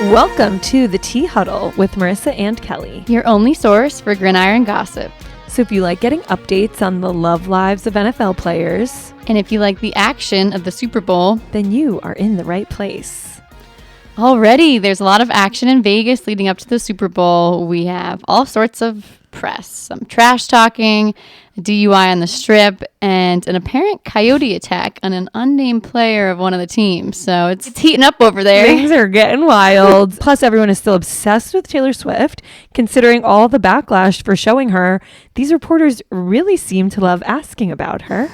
Welcome to the Tea Huddle with Marisa and Kelly, your only source for gridiron gossip. So if you like getting updates on the love lives of NFL players, and if you like the action of the Super Bowl, then you are in the right place. Already, there's a lot of action in Vegas leading up to the Super Bowl. We have all sorts of press, some trash talking, a DUI on the Strip, and an apparent coyote attack on an unnamed player of one of the teams. So it's heating up over there. Things are getting wild. Plus, everyone is still obsessed with Taylor Swift. Considering all the backlash for showing her, these reporters really seem to love asking about her.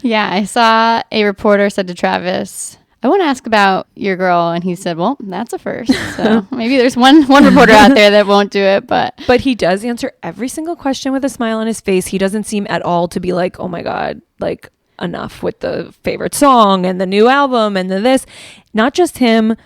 Yeah, I saw a reporter said to Travis, I want to ask about your girl. And he said, well, that's a first. So maybe there's one reporter out there that won't do it. But he does answer every single question with a smile on his face. He doesn't seem at all to be like, oh my God, like enough with the favorite song and the new album and this. Not just him,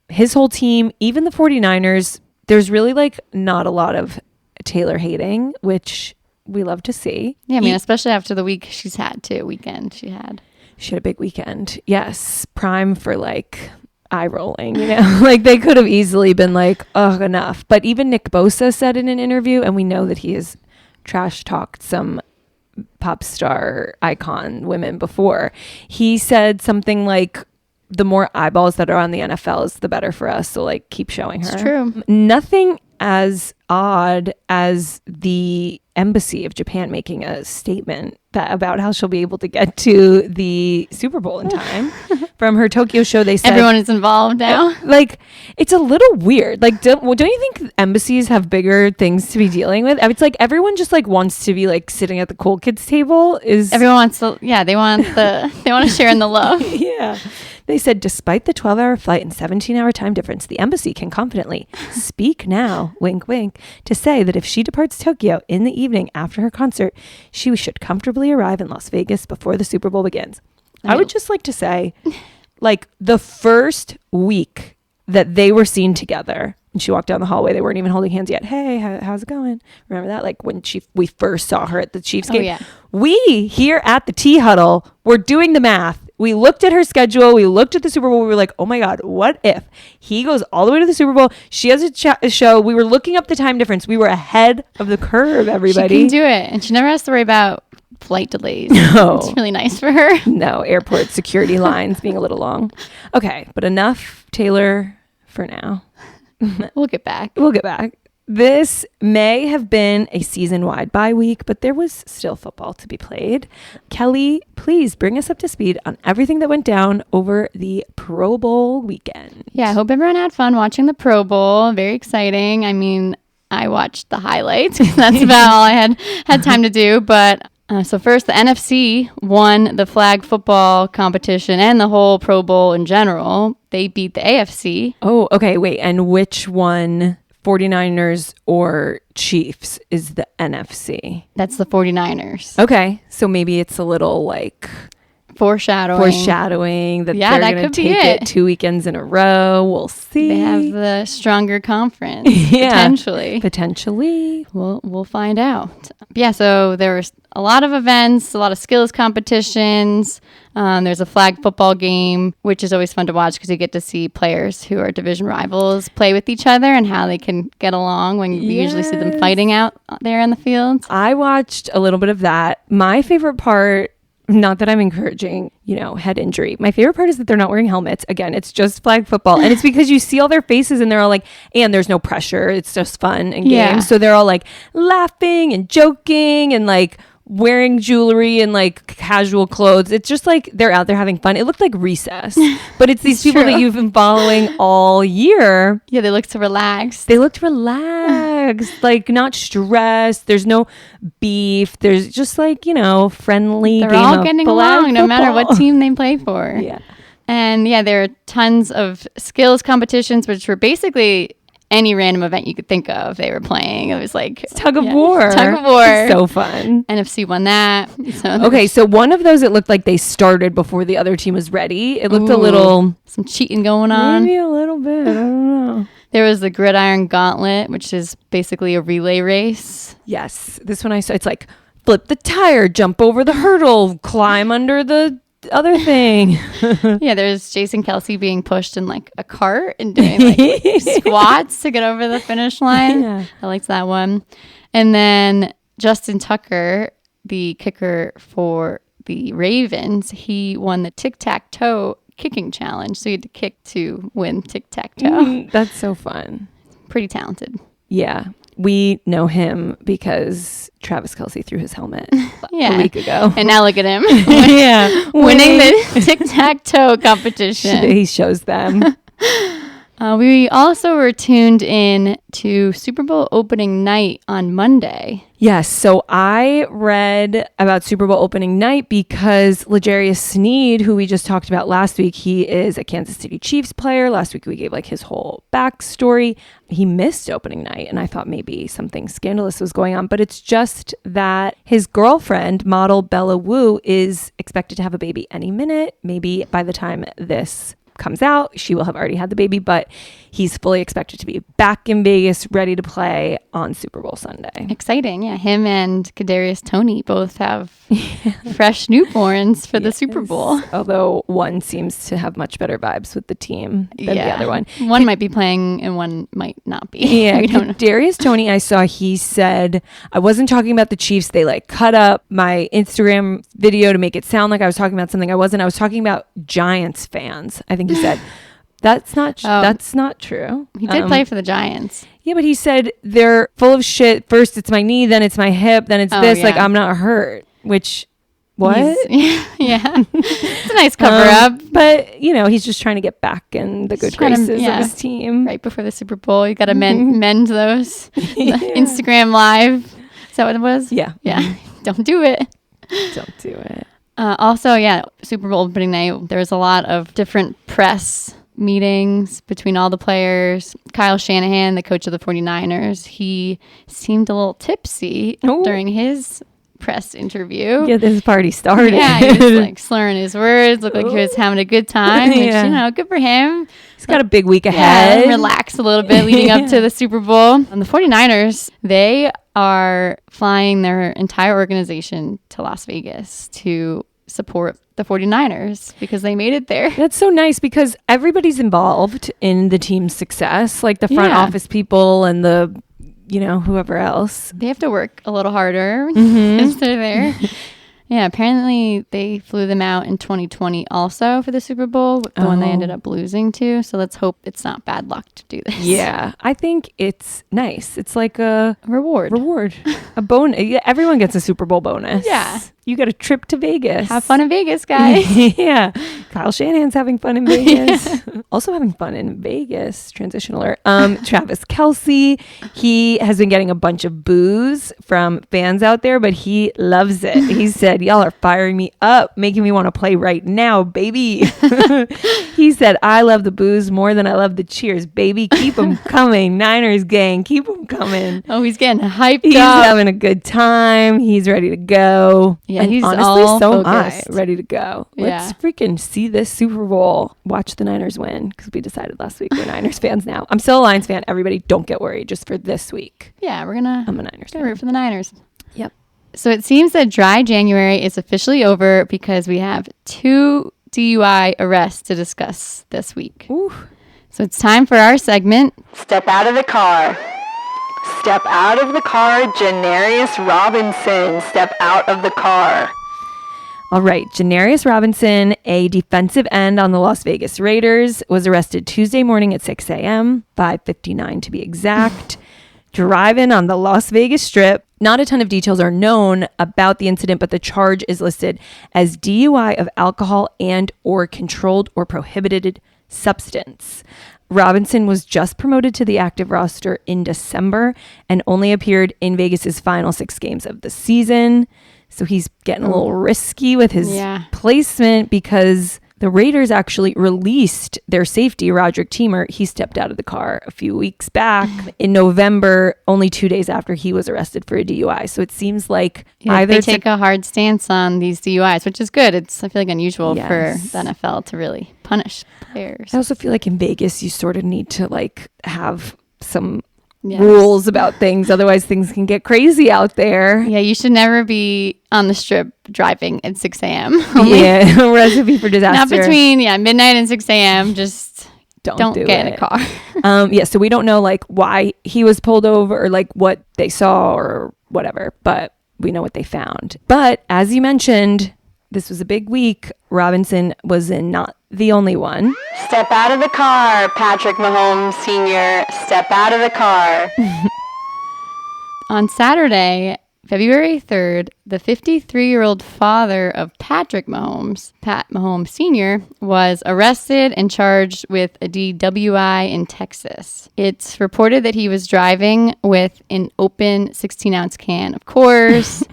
his whole team, even the 49ers. There's really like not a lot of Taylor hating, which we love to see. Yeah, I mean, especially after the weekend she had. She had a big weekend. Yes. Prime for like eye rolling, you know, like they could have easily been like, oh, enough. But even Nick Bosa said in an interview, and we know that he has trash talked some pop star icon women before. He said something like, the more eyeballs that are on the NFL is the better for us. So like keep showing her. It's true. Nothing as odd as the embassy of Japan making a statement about how she'll be able to get to the Super Bowl in time. From her Tokyo show, they said everyone is involved now. Like, it's a little weird. Like, don't you think embassies have bigger things to be dealing with? It's like everyone just like wants to be like sitting at the cool kids table. Everyone wants to, they want to share in the love. Yeah. They said, despite the 12-hour flight and 17-hour time difference, the embassy can confidently speak now, wink, wink, to say that if she departs Tokyo in the evening after her concert, she should comfortably arrive in Las Vegas before the Super Bowl begins. I would just like to say, like, the first week that they were seen together, and she walked down the hallway, they weren't even holding hands yet. Hey, how's it going? Remember that? Like when we first saw her at the Chiefs game. Yeah. We here at the Tea Huddle were doing the math. We looked at her schedule. We looked at the Super Bowl. We were like, oh my God, what if he goes all the way to the Super Bowl? She has a show. We were looking up the time difference. We were ahead of the curve, everybody. She can do it. And she never has to worry about flight delays. No. It's really nice for her. No, airport security lines being a little long. Okay, but enough Taylor for now. We'll get back. This may have been a season-wide bye week, but there was still football to be played. Kelly, please bring us up to speed on everything that went down over the Pro Bowl weekend. Yeah, I hope everyone had fun watching the Pro Bowl. Very exciting. I mean, I watched the highlights. That's about all I had time to do. But so first, the NFC won the flag football competition and the whole Pro Bowl in general. They beat the AFC. Oh, okay. Wait, and which one? 49ers or Chiefs is the NFC? That's the 49ers. Okay. So maybe it's a little like foreshadowing that they're going to take it 2 weekends in a row. We'll see. They have the stronger conference. Yeah, potentially. We'll find out. Yeah, so there was a lot of events, a lot of skills competitions. There's a flag football game, which is always fun to watch because you get to see players who are division rivals play with each other and how they can get along when you usually see them fighting out there in the field. I watched a little bit of that. My favorite part, not that I'm encouraging, head injury. My favorite part is that they're not wearing helmets. Again, it's just flag football. And it's because you see all their faces and they're all like, and there's no pressure. It's just fun and games. Yeah. So they're all like laughing and joking and like wearing jewelry and like casual clothes. It's just like they're out there having fun. It looked like recess, but it's these people that you've been following all year. Yeah, they looked so relaxed. They looked relaxed, like not stressed. There's no beef. There's just like, friendly. They're all getting along no matter what team they play for. Yeah. And yeah, there are tons of skills competitions, which were basically any random event you could think of they were playing. It was like tug of war. So fun. NFC won that. Okay, so one of those, it looked like they started before the other team was ready. It looked a little... some cheating going on. Maybe a little bit. I don't know. There was the gridiron gauntlet, which is basically a relay race. Yes. This one I saw, it's like flip the tire, jump over the hurdle, climb under the other thing. Yeah, there's Jason Kelsey being pushed in like a cart and doing like squats to get over the finish line. Yeah. I liked that one. And then Justin Tucker, the kicker for the Ravens, he won the tic-tac-toe kicking challenge. So he had to kick to win tic-tac-toe. That's so fun. Pretty talented. Yeah. We know him because Travis Kelce threw his helmet Yeah. a week ago. And now look at him. Yeah. Winning the tic-tac-toe competition. He shows them. We also were tuned in to Super Bowl opening night on Monday. Yes. So I read about Super Bowl opening night because L'Jarius Sneed, who we just talked about last week, he is a Kansas City Chiefs player. Last week we gave like his whole backstory. He missed opening night and I thought maybe something scandalous was going on, but it's just that his girlfriend, model Bella Wu, is expected to have a baby any minute. Maybe by the time this comes out, she will have already had the baby, but he's fully expected to be back in Vegas, ready to play on Super Bowl Sunday. Exciting. Yeah. Him and Kadarius Toney both have fresh newborns for the Super Bowl. Although one seems to have much better vibes with the team than the other one. One might be playing and one might not be. Yeah. We don't know. Darius Toney, I saw, he said, I wasn't talking about the Chiefs. They like cut up my Instagram video to make it sound like I was talking about something I wasn't. I was talking about Giants fans. I think he said, that's not true. He did play for the Giants. Yeah, but he said they're full of shit. First it's my knee, then it's my hip, then it's this. Yeah. Like, I'm not hurt. Which, what? Yeah. It's a nice cover up. But, you know, he's just trying to get back in the good graces of his team. Right before the Super Bowl. You got to mend those. Instagram Live. Is that what it was? Yeah. Yeah. Don't do it. Don't do it. Also, Super Bowl opening night, there was a lot of different press meetings between all the players. Kyle Shanahan, the coach of the 49ers, he seemed a little tipsy during his press interview. Yeah, this party started. Yeah, he was like slurring his words, looked like he was having a good time. Which, you know, good for him. He's got a big week ahead. Yeah, relax a little bit leading up to the Super Bowl. And the 49ers, they are flying their entire organization to Las Vegas to support the 49ers because they made it there. That's so nice because everybody's involved in the team's success, like the front office people and the, you know, whoever else. They have to work a little harder because they're there. Yeah, apparently they flew them out in 2020 also for the Super Bowl, the one they ended up losing to. So let's hope it's not bad luck to do this. Yeah, I think it's nice. It's like a reward, a bonus. Yeah, everyone gets a Super Bowl bonus. Yeah. You get a trip to Vegas. Have fun in Vegas, guys. Yeah. Kyle Shanahan's having fun in Vegas. Also having fun in Vegas. Transition alert. Travis Kelce, he has been getting a bunch of boos from fans out there, but he loves it. He said, y'all are firing me up, making me want to play right now, baby. He said, I love the boos more than I love the cheers, baby. Keep them coming. Niners gang, keep them coming. Oh, he's getting hyped He's up. having a good time. He's ready to go. Yeah, and he's honestly, all so focused. am I, ready to go. Let's freaking see this Super Bowl. Watch the Niners win because we decided last week we're Niners fans now. I'm still a Lions fan. Everybody, don't get worried. Just for this week. Yeah, I'm a Niners fan. root for the Niners. Yep. So it seems that dry January is officially over because we have 2 DUI arrests to discuss this week. Ooh. So it's time for our segment. Step out of the car. Step out of the car, Janarius Robinson. Step out of the car. All right, Janarius Robinson, a defensive end on the Las Vegas Raiders, was arrested Tuesday morning at 6 a.m., 5:59 to be exact, driving on the Las Vegas Strip. Not a ton of details are known about the incident, but the charge is listed as DUI of alcohol and or controlled or prohibited substance. Robinson was just promoted to the active roster in December and only appeared in Vegas's final 6 games of the season. So he's getting a little risky with his placement because the Raiders actually released their safety, Roderick Teamer. He stepped out of the car a few weeks back in November, only 2 days after he was arrested for a DUI. So it seems like either they take a hard stance on these DUIs, which is good. It's, I feel like, unusual for the NFL to really punish players. I also feel like in Vegas, you sort of need to like have some rules about things. Otherwise, things can get crazy out there. Yeah, you should never be on the strip driving at 6 a.m. Yeah, recipe for disaster. Not between midnight and 6 a.m. Just don't get in a car. So we don't know why he was pulled over or what they saw or whatever, but we know what they found. But as you mentioned, this was a big week. Robinson was not the only one. Step out of the car, Patrick Mahomes Sr. Step out of the car. On Saturday, February 3rd, the 53-year-old father of Patrick Mahomes, Pat Mahomes Sr., was arrested and charged with a DWI in Texas. It's reported that he was driving with an open 16-ounce can of course.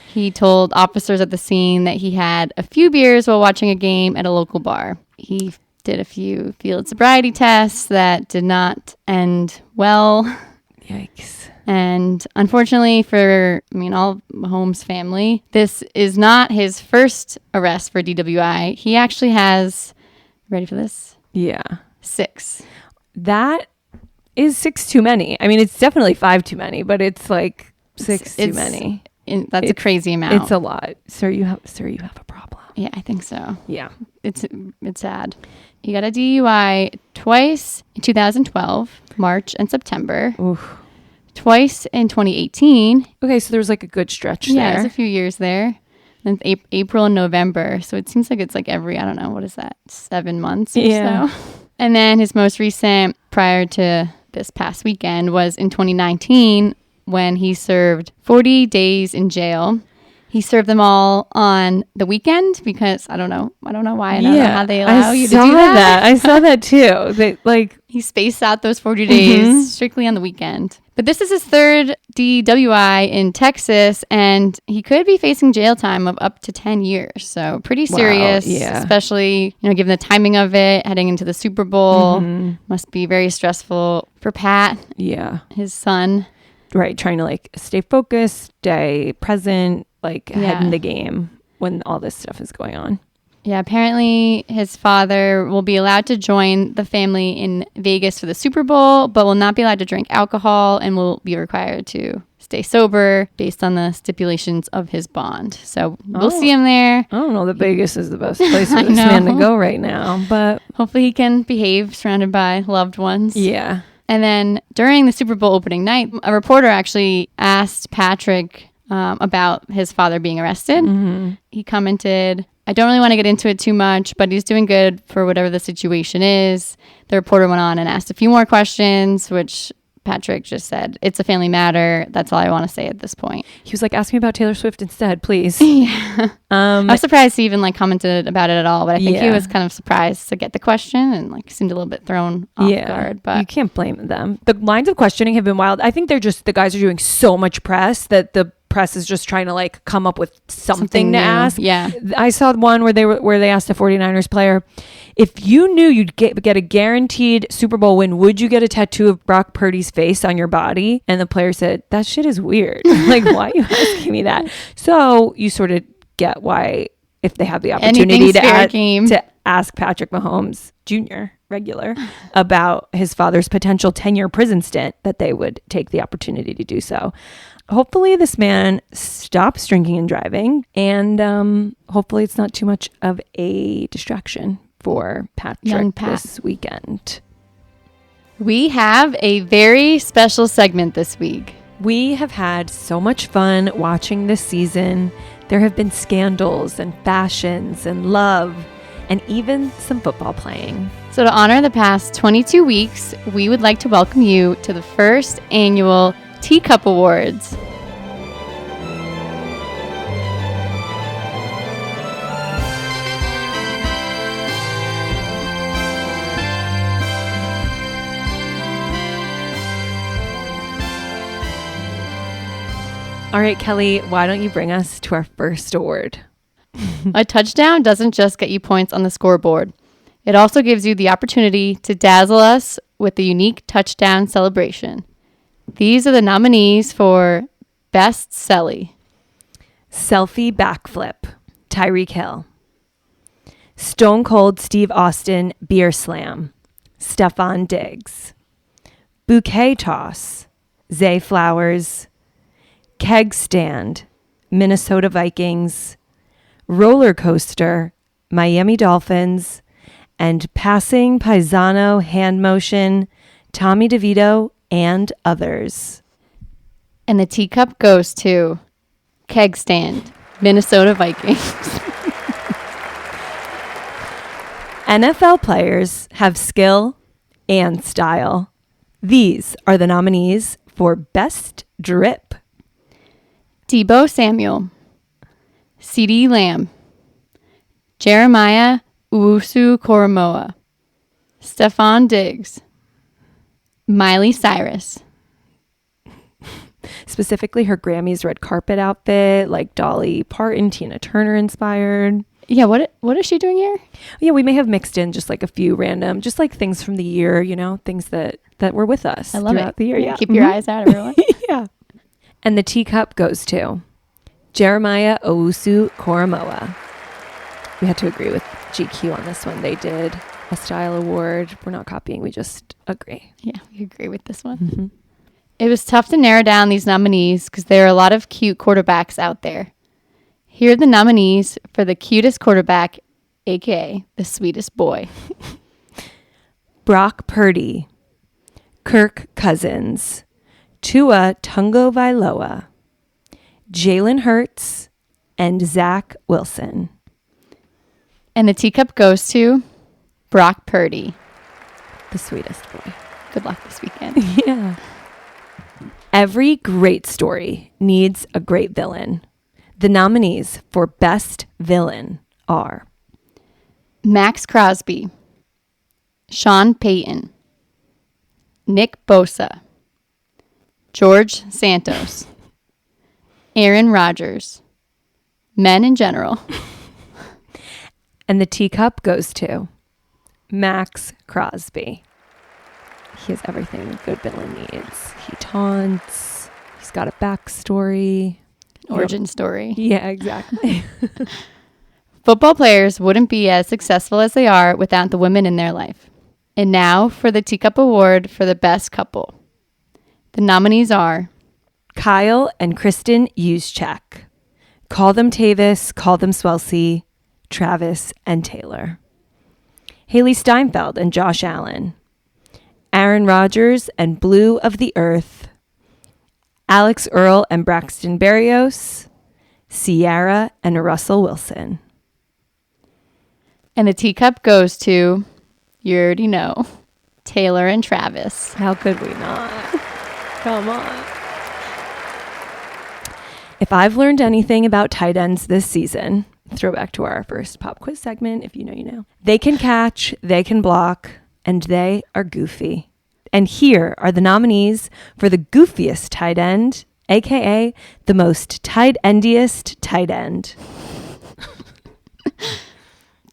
He told officers at the scene that he had a few beers while watching a game at a local bar. He did a few field sobriety tests that did not end well. Yikes. And unfortunately for, all Mahomes' family, this is not his first arrest for DWI. He actually has, ready for this? Yeah. 6. That is 6 too many. It's definitely 5 too many, but it's 6 too many. That's a crazy amount. It's a lot. Sir, you have a problem. Yeah, I think so. Yeah. It's sad. He got a DUI twice in 2012, March and September. Oof. Twice in 2018. Okay, so there was a good stretch there. Yeah, there's a few years there. And April and November. So it seems like it's every, I don't know, what is that, 7 months or so. And then his most recent, prior to this past weekend, was in 2019 when he served 40 days in jail. He served them all on the weekend because I don't know why. I don't know how they allow you to do that. I saw that too. They he spaced out those 40 days strictly on the weekend. But this is his third DWI in Texas, and he could be facing jail time of up to 10 years. So pretty serious, especially given the timing of it, heading into the Super Bowl. Must be very stressful for Pat. Yeah, his son. Right, trying to stay focused, stay present, head in the game when all this stuff is going on. Yeah, apparently his father will be allowed to join the family in Vegas for the Super Bowl, but will not be allowed to drink alcohol and will be required to stay sober based on the stipulations of his bond. So we'll see him there. I don't know that Vegas is the best place for this man to go right now, but hopefully he can behave surrounded by loved ones. Yeah. And then during the Super Bowl opening night, a reporter actually asked Patrick about his father being arrested. He commented, "I don't really want to get into it too much, but he's doing good for whatever the situation is." The reporter went on and asked a few more questions, which Patrick just said, "It's a family matter. That's all I want to say at this point." He was ask me about Taylor Swift instead, please. Yeah. I was surprised he even commented about it at all, but I think he was kind of surprised to get the question and seemed a little bit thrown off guard. But you can't blame them. The lines of questioning have been wild. I think the guys are doing so much press that the press is just trying to come up with something to ask. Yeah. I saw one where they asked a 49ers player, if you knew you'd get a guaranteed Super Bowl win, would you get a tattoo of Brock Purdy's face on your body? And the player said, that shit is weird. Why are you asking me that? So you sort of get why, if they have the opportunity to ask Patrick Mahomes Jr., regular, about his father's potential 10-year prison stint, that they would take the opportunity to do so. Hopefully this man stops drinking and driving, and hopefully it's not too much of a distraction for Patrick this weekend. We have a very special segment this week. We have had so much fun watching this season. There have been scandals and fashions and love and even some football playing. So to honor the past 22 weeks, we would like to welcome you to the first annual Teacup Awards. All right, Kelly, why don't you bring us to our first award? A touchdown doesn't just get you points on the scoreboard. It also gives you the opportunity to dazzle us with the unique touchdown celebration. These are the nominees for Best Selly. Selfie Backflip, Tyreek Hill. Stone Cold Steve Austin Beer Slam, Stephon Diggs. Bouquet Toss, Zay Flowers, Keg Stand, Minnesota Vikings, Roller Coaster, Miami Dolphins, and Passing Paisano Hand Motion, Tommy DeVito, and others. And the teacup goes to Keg Stand, Minnesota Vikings. NFL players have skill and style. These are the nominees for Best Drip. Debo Samuel, CeeDee Lamb, Jeremiah Owusu-Koramoah, Stephon Diggs, Miley Cyrus. Specifically her Grammys red carpet outfit, like Dolly Parton, Tina Turner inspired. Yeah, what is she doing here? Yeah, we may have mixed in just like a few random, just like things from the year, you know, things that were with us I love throughout it. the year. Yeah. Keep your eyes out, everyone. Yeah. And the teacup goes to Jeremiah Owusu-Koramoah. We had to agree with GQ on this one. They did a style award. We're not copying. We just agree. Yeah, we agree with this one. Mm-hmm. It was tough to narrow down these nominees because there are a lot of cute quarterbacks out there. Here are the nominees for the cutest quarterback, aka the sweetest boy. Brock Purdy, Kirk Cousins, Tua Tagovailoa, Jalen Hurts, and Zach Wilson. And the teacup goes to Brock Purdy. The sweetest boy. Good luck this weekend. Yeah. Every great story needs a great villain. The nominees for Best Villain are Max Crosby, Sean Payton, Nick Bosa, George Santos, Aaron Rodgers, men in general. And the teacup goes to Max Crosby. He has everything a good villain needs. He taunts. He's got a backstory. Origin story. Yeah, exactly. Football players wouldn't be as successful as they are without the women in their life. And now for the Teacup Award for the best couple. The nominees are Kyle and Kristen Juszczyk. Call them Tavis, call them Swelsey, Travis and Taylor. Haley Steinfeld and Josh Allen. Aaron Rodgers and Blue of the Earth. Alex Earl and Braxton Berrios. Sierra and Russell Wilson. And the teacup goes to, you already know, Taylor and Travis. How could we not? Come on. If I've learned anything about tight ends this season, throwback to our first pop quiz segment, if you know, you know. They can catch, they can block, and they are goofy. And here are the nominees for the goofiest tight end, aka the most tight endiest tight end.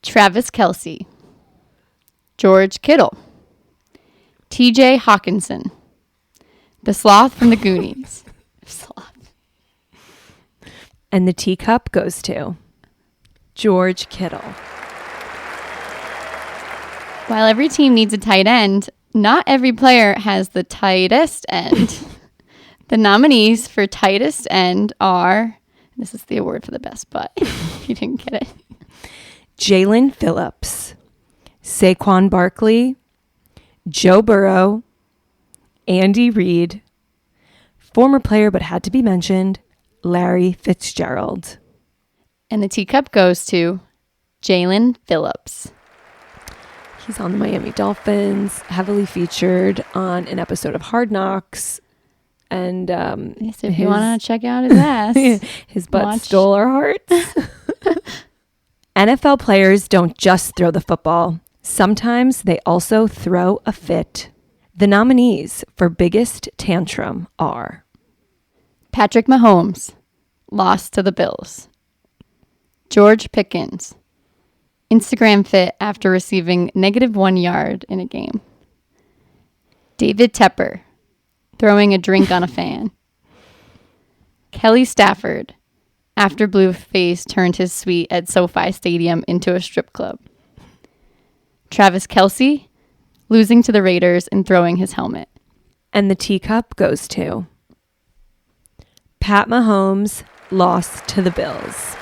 Travis Kelce, George Kittle, TJ Hawkinson, the sloth from the Goonies. Sloth. And the teacup goes to George Kittle. While every team needs a tight end, not every player has the tightest end. The nominees for tightest end are, this is the award for the best butt, if you didn't get it. Jalen Phillips, Saquon Barkley, Joe Burrow, Andy Reid, former player but had to be mentioned, Larry Fitzgerald. And the teacup goes to Jalen Phillips. He's on the Miami Dolphins, heavily featured on an episode of Hard Knocks. And Yes, if you want to check out his ass. his butt stole our hearts. NFL players don't just throw the football. Sometimes they also throw a fit. The nominees for biggest tantrum are Patrick Mahomes, lost to the Bills. George Pickens, Instagram fit after receiving -1 yard in a game. David Tepper, throwing a drink on a fan. Kelly Stafford, after Blueface turned his suite at SoFi Stadium into a strip club. Travis Kelce, losing to the Raiders and throwing his helmet. And the teacup goes to Pat Mahomes lost to the Bills.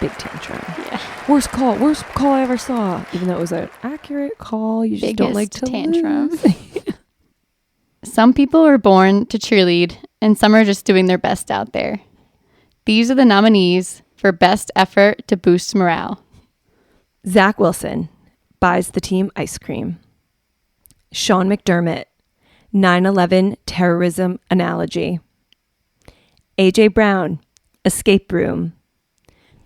Big tantrum. Yeah. Worst call I ever saw. Even though it was an accurate call, you just don't like to tantrum. lose. Some people are born to cheerlead, and some are just doing their best out there. These are the nominees for best effort to boost morale. Zach Wilson buys the team ice cream. Sean McDermott, 9/11 terrorism analogy. AJ Brown, escape room.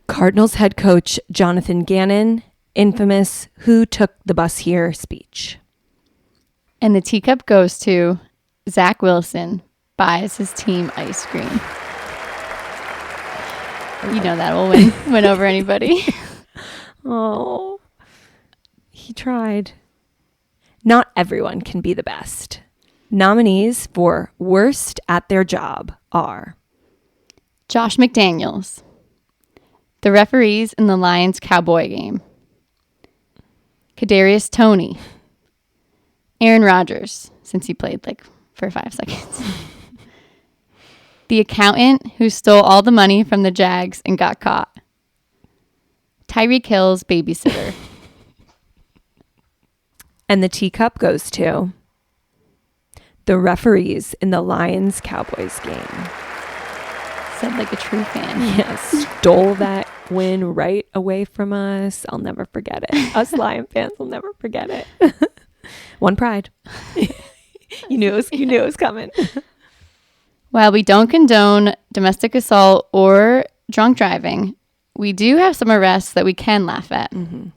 Cardinals head coach Jonathan Gannon, infamous "Who took the bus here" speech. And the teacup goes to Zach Wilson buys his team ice cream. You know that will win over anybody. Oh, he tried. Not everyone can be the best. Nominees for worst at their job are Josh McDaniels, the referees in the Lions-Cowboy game. Kadarius Toney, Aaron Rodgers, since he played for 5 seconds. The accountant who stole all the money from the Jags and got caught. Tyreek Hill's babysitter. And the teacup goes to the referees in the Lions-Cowboys game. Said like a true fan. Yes, stole that win right away from us. I'll never forget it. Us Lion fans will never forget it. One pride. You knew it was coming. While we don't condone domestic assault or drunk driving, we do have some arrests that we can laugh at. Mm-hmm.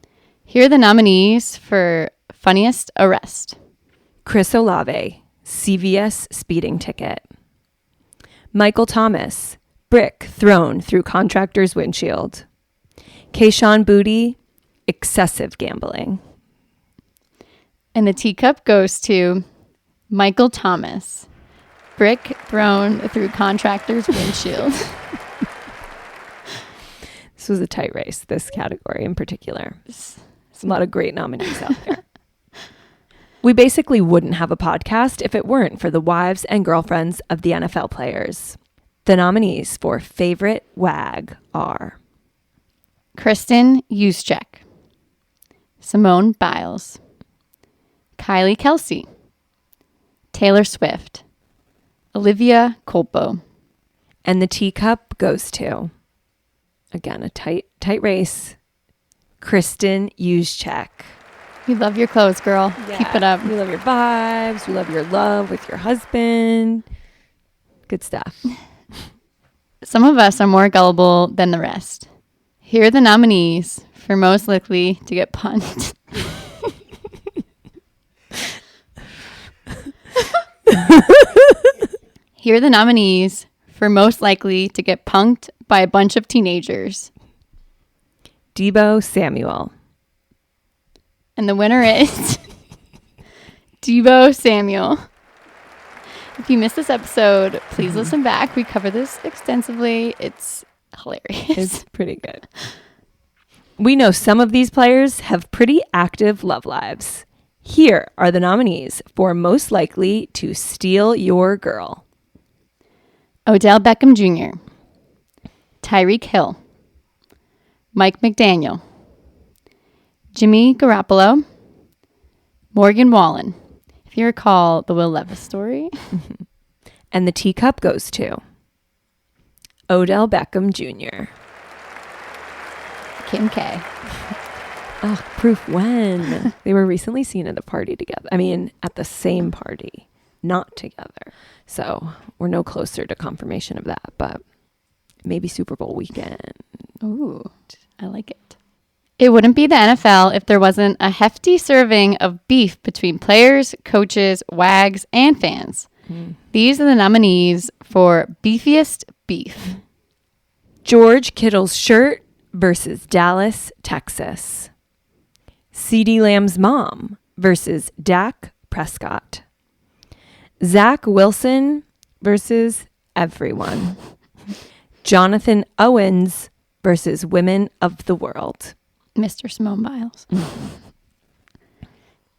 Here are the nominees for funniest arrest. Chris Olave, CVS speeding ticket. Michael Thomas, brick thrown through contractor's windshield. Kayshawn Booty, excessive gambling. And the teacup goes to Michael Thomas, brick thrown through contractor's windshield. This was a tight race, this category in particular. There's a lot of great nominees out there. We basically wouldn't have a podcast if it weren't for the wives and girlfriends of the NFL players. The nominees for favorite wag are Kristen Juszczyk, Simone Biles, Kylie Kelsey, Taylor Swift, Olivia Culpo. And the teacup goes to, again, a tight race, Kristen Juszczyk. We love your clothes, girl. Yeah, keep it up. We love your vibes. We love your love with your husband. Good stuff. Some of us are more gullible than the rest. Here are the nominees for most likely to get punked. Here are the nominees for most likely to get punked by a bunch of teenagers. Deebo Samuel. And the winner is Deebo Samuel. If you missed this episode, please listen back. We cover this extensively. It's hilarious. It's pretty good. We know some of these players have pretty active love lives. Here are the nominees for most likely to steal your girl. Odell Beckham Jr., Tyreek Hill, Mike McDaniel, Jimmy Garoppolo, Morgan Wallen. If you recall the Will Levis story. And the teacup goes to Odell Beckham Jr. Kim K. Oh, proof when? They were recently seen at a party together. I mean, at the same party, not together. So we're no closer to confirmation of that, but maybe Super Bowl weekend. Ooh, I like it. It wouldn't be the NFL if there wasn't a hefty serving of beef between players, coaches, wags, and fans. These are the nominees for beefiest beef. George Kittle's shirt versus Dallas, Texas. CeeDee Lamb's mom versus Dak Prescott. Zach Wilson versus everyone. Jonathan Owens versus women of the world. Mr. Simone Biles.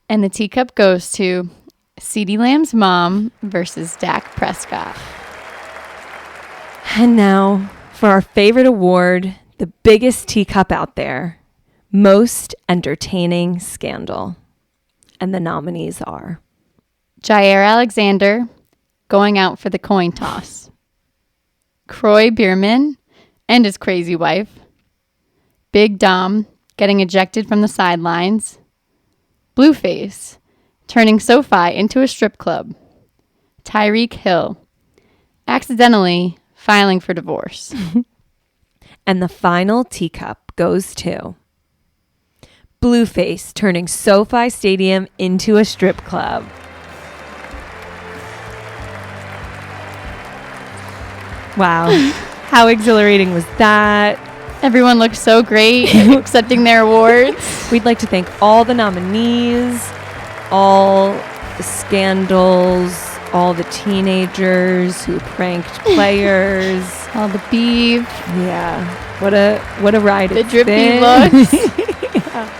And the teacup goes to CeeDee Lamb's mom versus Dak Prescott. And now for our favorite award, the biggest teacup out there, most entertaining scandal. And the nominees are Jair Alexander going out for the coin toss. Croy Bierman and his crazy wife. Big Dom getting ejected from the sidelines. Blueface turning SoFi into a strip club. Tyreek Hill accidentally filing for divorce. And the final teacup goes to Blueface turning SoFi Stadium into a strip club. Wow. How exhilarating was that? Everyone looked so great accepting their awards. We'd like to thank all the nominees, all the scandals, all the teenagers who pranked players. All the beef. Yeah. What a ride The it's drippy been. looks. Yeah.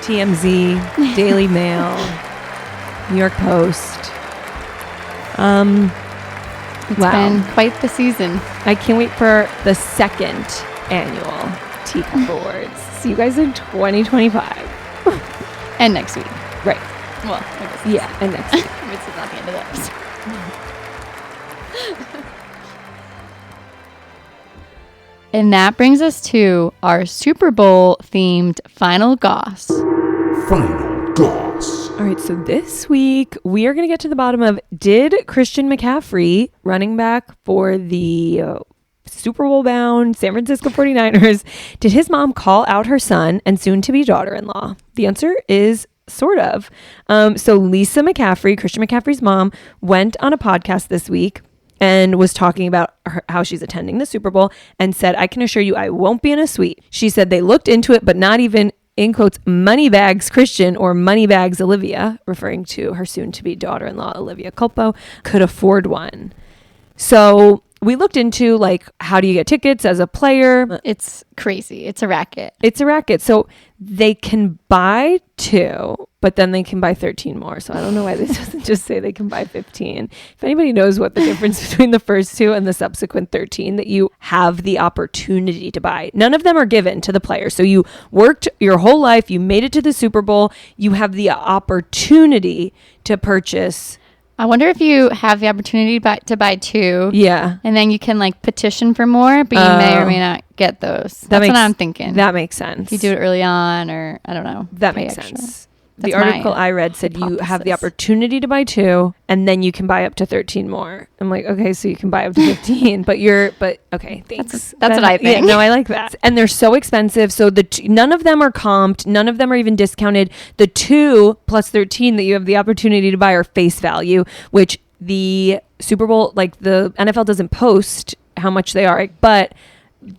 TMZ, Daily Mail, New York Post. It's Wow. been quite the season. I can't wait for the second annual Teacup Awards. See you guys in 2025. And next week. Right. Well, I guess Yeah, and next week. this is not the end of the episode. And that brings us to our Super Bowl themed final goss. Final Goss. All right, so this week we are going to get to the bottom of, did Christian McCaffrey, running back for the Super Bowl bound San Francisco 49ers, did his mom call out her son and soon to be daughter-in-law? The answer is sort of. So Lisa McCaffrey, Christian McCaffrey's mom, went on a podcast this week and was talking about how she's attending the Super Bowl and said, I can assure you I won't be in a suite. She said they looked into it, but not even, in quotes, Moneybags Christian or Moneybags Olivia, referring to her soon-to-be daughter-in-law, Olivia Culpo, could afford one. So we looked into, like, how do you get tickets as a player? It's crazy. It's a racket. It's a racket. So they can buy 2, but then they can buy 13 more. So I don't know why this doesn't just say they can buy 15. If anybody knows what the difference between the first 2 and the subsequent 13 that you have the opportunity to buy, none of them are given to the player. So you worked your whole life, you made it to the Super Bowl, you have the opportunity to purchase. I wonder if you have the opportunity to buy 2. Yeah. And then you can like petition for more, but you may or may not get those. That's what I'm thinking. That makes sense. If you do it early on, or I don't know. That pay makes extra. sense. That's The article I read said you have the hypothesis. opportunity to buy 2 and then you can buy up to 13 more. I'm like, okay, so you can buy up to 15, but okay, thanks. That's what I think. Yeah, no, I like that. And they're so expensive. So none of them are comped. None of them are even discounted. The 2 plus 13 that you have the opportunity to buy are face value, which the Super Bowl, like the NFL doesn't post how much they are, but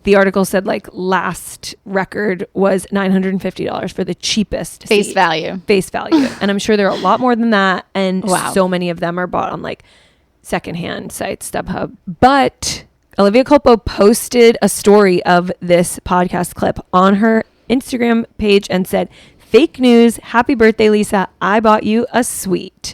the article said like last record was $950 for the cheapest Face seat. value. Face value. And I'm sure there are a lot more than that. And Wow. so many of them are bought on like secondhand sites, StubHub. But Olivia Culpo posted a story of this podcast clip on her Instagram page and said, fake news, happy birthday, Lisa. I bought you a suite.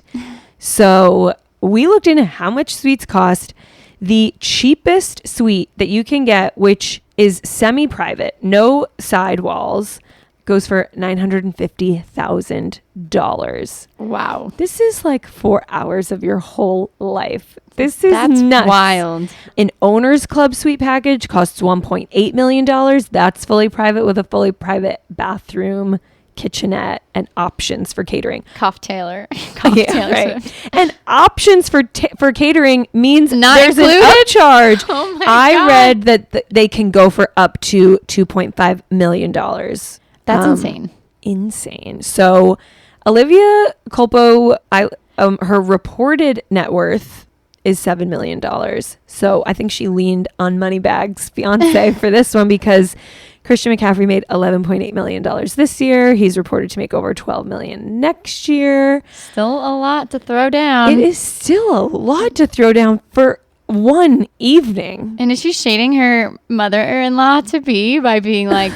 So we looked into how much suites cost. The cheapest suite that you can get, which is semi-private, no sidewalls, goes for $950,000. Wow. This is like 4 hours of your whole life. That's nuts. Wild. An owner's club suite package costs $1.8 million. That's fully private with a fully private bathroom, kitchenette, and options for catering. Taylor. Yeah, right. And options for catering means Not there's included? an upcharge. Oh my I God. read that they can go for up to $2.5 million. That's insane. Insane. So Olivia Culpo, her reported net worth is $7 million. So I think she leaned on Moneybags' fiance for this one because Christian McCaffrey made $11.8 million this year. He's reported to make over $12 million next year. Still a lot to throw down. It is still a lot to throw down for one evening. And is she shading her mother-in-law to be by being like,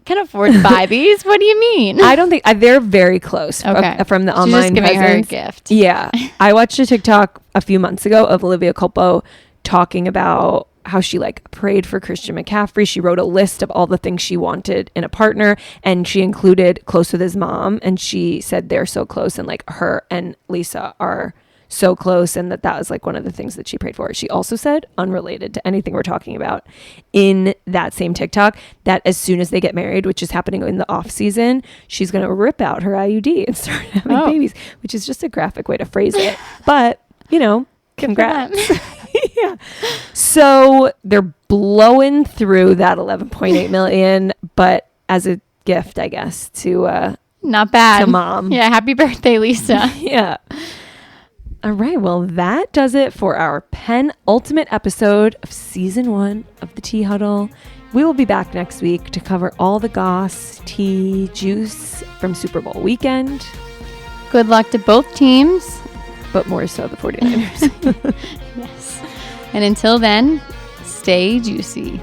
can afford to buy these. What do you mean? I don't think they're very close. Okay. From the She's online just giving her a presence. gift. Yeah. I watched a TikTok a few months ago of Olivia Culpo talking about how she like prayed for Christian McCaffrey. She wrote a list of all the things she wanted in a partner, and she included close with his mom, and she said they're so close, and like her and Lisa are so close, and that was like one of the things that she prayed for. She also said, unrelated to anything we're talking about, in that same TikTok, that as soon as they get married, which is happening in the off season, she's going to rip out her IUD and start having babies, which is just a graphic way to phrase it. But, you know, congrats. Yeah. So they're blowing through that 11.8 million, but as a gift, I guess, to not bad. To mom. Yeah, happy birthday, Lisa. Yeah. All right. Well, that does it for our penultimate episode of season 1 of the Tea Huddle. We will be back next week to cover all the goss, tea, juice from Super Bowl weekend, Good luck to both teams. but more so the 49ers. Yes. And until then, stay juicy.